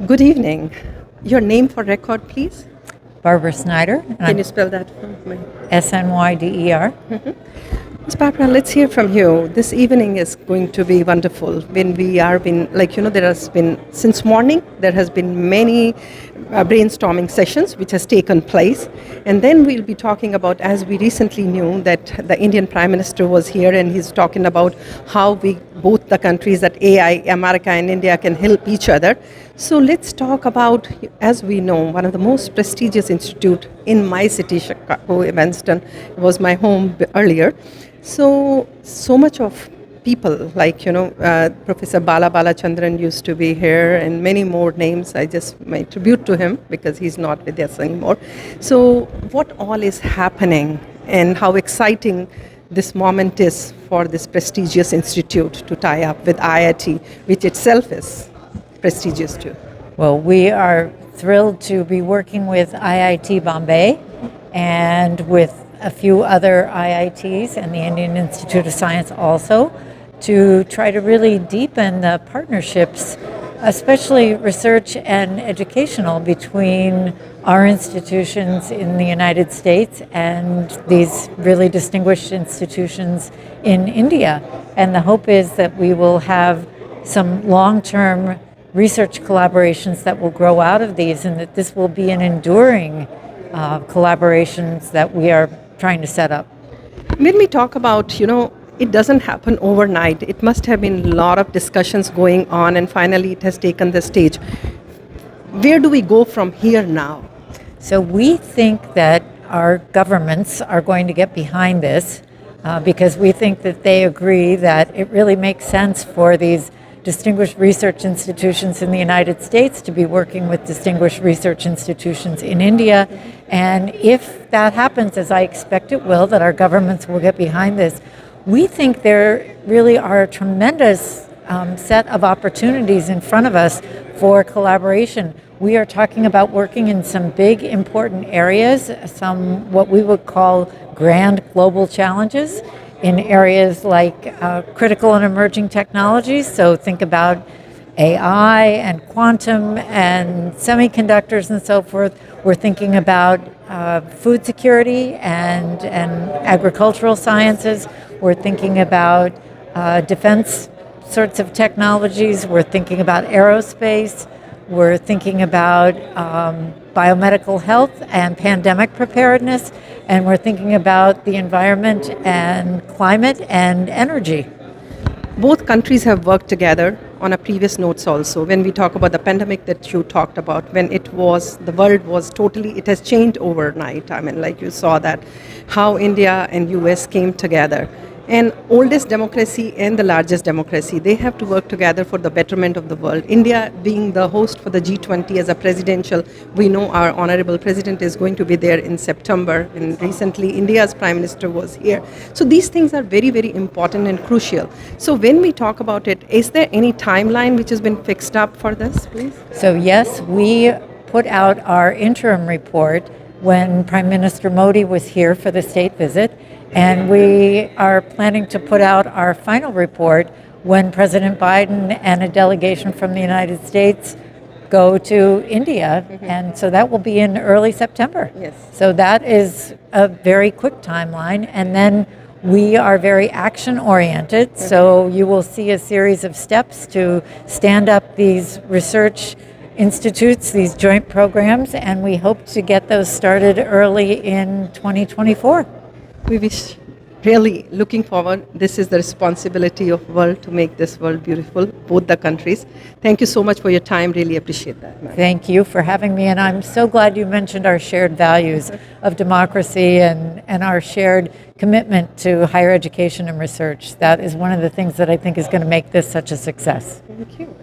Good evening. Your name for record, please? Barbara Snyder, and Can you spell that for me? Snyder. Ms. Barbara, let's hear from you. This evening is going to be wonderful. When we are been, there has been, since morning, there has been many brainstorming sessions which has taken place. And then we'll be talking about, as we recently knew, that the Indian Prime Minister was here and he's talking about how both the countries, that AI, America and India, can help each other. So let's talk about, as we know, one of the most prestigious institute in my city, Chicago, Evanston, was my home earlier. So much of people Professor Balachandran used to be here, and many more names. I just may tribute to him because he's not with us anymore. So what all is happening and how exciting this moment is for this prestigious institute to tie up with IIT, which itself is prestigious too. Well, we are thrilled to be working with IIT Bombay and with a few other IITs and the Indian Institute of Science also, to try to really deepen the partnerships, especially research and educational, between our institutions in the United States and these really distinguished institutions in India. And the hope is that we will have some long-term research collaborations that will grow out of these, and that this will be an enduring collaborations that we are trying to set up. When we talk about, it doesn't happen overnight. It must have been a lot of discussions going on, and finally it has taken the stage. Where do we go from here now? So we think that our governments are going to get behind this because we think that they agree that it really makes sense for these distinguished research institutions in the United States to be working with distinguished research institutions in India. And if that happens, as I expect it will, that our governments will get behind this, we think there really are a tremendous set of opportunities in front of us for collaboration. We are talking about working in some big, important areas, some what we would call grand global challenges, in areas like critical and emerging technologies. So think about AI and quantum and semiconductors and so forth. We're thinking about food security and agricultural sciences. We're thinking about defense sorts of technologies. We're thinking about aerospace. We're thinking about biomedical health and pandemic preparedness. And we're thinking about the environment and climate and energy. Both countries have worked together on a previous notes also. When we talk about the pandemic that you talked about, when the world was totally, it has changed overnight. I mean, like you saw that, how India and US came together. And oldest democracy and the largest democracy, they have to work together for the betterment of the world. India being the host for the G20 as a presidential, we know our honorable president is going to be there in September, and recently India's prime minister was here. So these things are very, very important and crucial. So when we talk about it, is there any timeline which has been fixed up for this, please? So yes, we put out our interim report when Prime Minister Modi was here for the state visit. And we are planning to put out our final report when President Biden and a delegation from the United States go to India. Mm-hmm. And so that will be in early September. Yes. So that is a very quick timeline. And then we are very action-oriented. Mm-hmm. So you will see a series of steps to stand up these research institutes, these joint programs, and we hope to get those started early in 2024. We wish, really looking forward. This is the responsibility of world to make this world beautiful, both the countries. Thank you so much for your time. Really appreciate that, ma'am. Thank you for having me, and I'm so glad you mentioned our shared values of democracy and our shared commitment to higher education and research. That is one of the things that I think is going to make this such a success. Thank you.